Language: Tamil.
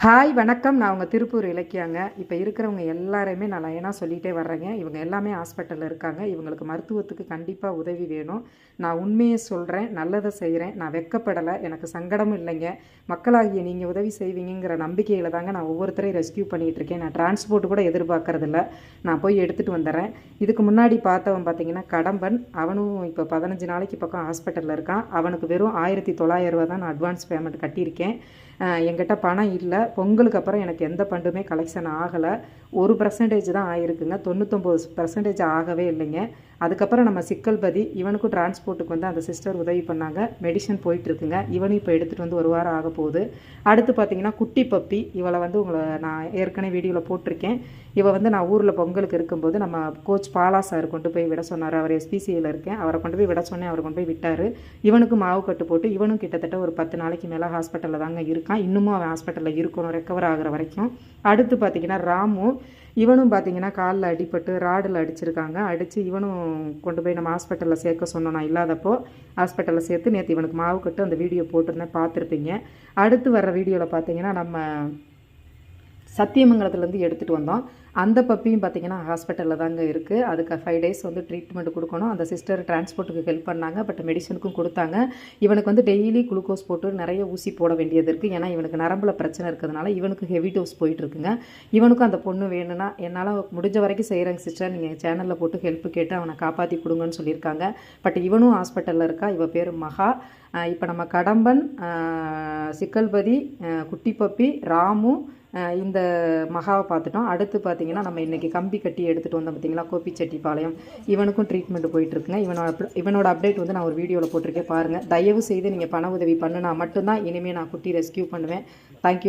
ஹாய் வணக்கம். நான் உங்கள் திருப்பூர் இலக்கியாங்க. இப்போ இருக்கிறவங்க எல்லாரையுமே நான் லைனாக சொல்லிகிட்டே வர்றேங்க. இவங்க எல்லாமே ஹாஸ்பிட்டலில் இருக்காங்க. இவங்களுக்கு மருத்துவத்துக்கு கண்டிப்பாக உதவி வேணும். நான் உண்மையை சொல்கிறேன், நல்லதை செய்கிறேன். நான் வெட்கப்படலை, எனக்கு சங்கடமும் இல்லைங்க. மக்களாகிய நீங்கள் உதவி செய்வீங்கிற நம்பிக்கையில் தாங்க நான் ஒவ்வொருத்தரையும் ரெஸ்கியூ பண்ணிகிட்ருக்கேன். நான் டிரான்ஸ்போர்ட் கூட எதிர்பார்க்கறதில்ல. நான் போய் எடுத்துகிட்டு வந்துடுறேன். இதுக்கு முன்னாடி பார்த்தவன் பார்த்தீங்கன்னா கடம்பன். அவனும் இப்போ 15 நாளைக்கு பக்கம் ஹாஸ்பிட்டலில் இருக்கான். அவனுக்கு வெறும் 1900 ரூபா தான் நான் அட்வான்ஸ் பேமெண்ட் கட்டியிருக்கேன். என்கிட்ட பணம் இல்லை. பொங்கலுக்கு அப்புறம் எனக்கு எந்த ஃபண்டுமே கலெக்ஷன் ஆகலை. 1% தான் ஆகிருக்குங்க. 99% ஆகவே இல்லைங்க. அதுக்கப்புறம் நம்ம சிக்கல்பதி இவனுக்கும் டிரான்ஸ்போர்ட்டுக்கு வந்து அந்த சிஸ்டர் உதவி பண்ணாங்க. மெடிசன் போயிட்டுருக்குங்க. இவனும் இப்போ எடுத்துகிட்டு வந்து 1 வாரம் ஆக போகுது. அடுத்து பார்த்திங்கன்னா குட்டி பப்பி. இவளை வந்து உங்களை நான் ஏற்கனவே வீடியோவில் போட்டிருக்கேன். இவள் வந்து நான் ஊரில் பொங்கலுக்கு இருக்கும்போது நம்ம கோச் பாலா சார் கொண்டு போய் விட சொன்னார். அவர் எஸ்பிசியில் இருக்கேன். அவரை கொண்டு போய் விட சொன்னேன். அவரை கொண்டு போய் விட்டார். இவனுக்கு மாவு கட்டு போட்டு இவனும் கிட்டத்தட்ட ஒரு 10 நாளைக்கு மேலே ஹாஸ்பிட்டலில் தாங்க இருக்கான். இன்னமும் அவன் ஹாஸ்பிட்டலில் இருக்கணும் ரெக்கவர் ஆகிற வரைக்கும். அடுத்து பார்த்திங்கன்னா ராமு. இவனும் பார்த்திங்கன்னா காலில் அடிபட்டு ராடில் அடிச்சிருக்காங்க. அடித்து இவனும் கொண்டு போய் நம்ம ஹாஸ்பிட்டலில் சேர்க்க சொன்னோம். நான் இல்லாதப்போ ஹாஸ்பிட்டலில் சேர்த்து நேற்று இவனுக்கு மாவு கட்டு அந்த வீடியோ போட்டிருந்தேன், பார்த்துருப்பீங்க. அடுத்து வர்ற வீடியோவில் பார்த்திங்கன்னா நம்ம சத்தியமங்கலத்துலேருந்து எடுத்துகிட்டு வந்தோம். அந்த பப்பியும் பார்த்திங்கன்னா ஹாஸ்பிட்டலில் தாங்க இருக்குது. அதுக்கு 5 டேஸ் வந்து ட்ரீட்மெண்ட் கொடுக்கணும். அந்த சிஸ்டர் டிரான்ஸ்போர்ட்டுக்கு ஹெல்ப் பண்ணாங்க. பட் மெடிசனுக்கும் கொடுத்தாங்க. இவனுக்கு வந்து டெய்லி குளுக்கோஸ் போட்டு நிறைய ஊசி போட வேண்டியது இருக்குது. ஏன்னா இவனுக்கு நரம்பில் பிரச்சனை இருக்கிறதுனால இவனுக்கு ஹெவி டோஸ் போயிட்டுருக்குங்க. இவனுக்கும் அந்த பொண்ணு வேணும்னா என்னால் முடிஞ்ச வரைக்கும் செய்கிறேங்க சிஸ்டர், நீங்கள் சேனலில் போட்டு ஹெல்ப் கேட்டு அவனை காப்பாற்றி கொடுங்கன்னு சொல்லியிருக்காங்க. பட் இவனும் ஹாஸ்பிட்டலில் இருக்கா. இவ பேர் மகா. இப்போ நம்ம கடம்பன், சிக்கல்பதி, குட்டி பப்பி, ராமு, இந்த மகாவை பார்த்துட்டோம். அடுத்து பார்த்திங்கன்னா நம்ம இன்றைக்கி கம்பி கட்டி எடுத்துகிட்டு வந்தோம் பார்த்திங்களா, கோபிச்செட்டிப்பாளையம். இவனுக்கும் ட்ரீட்மெண்ட் போயிட்டுருக்குங்க. இவனோட அப்டேட் வந்து நான் ஒரு வீடியோவில் போட்டிருக்கேன், பாருங்கள். தயவு செய்து நீங்கள் பண உதவி பண்ணுனா மட்டும்தான் இனிமேல் நான் குட்டி ரெஸ்கியூ பண்ணுவேன். தேங்க்யூ.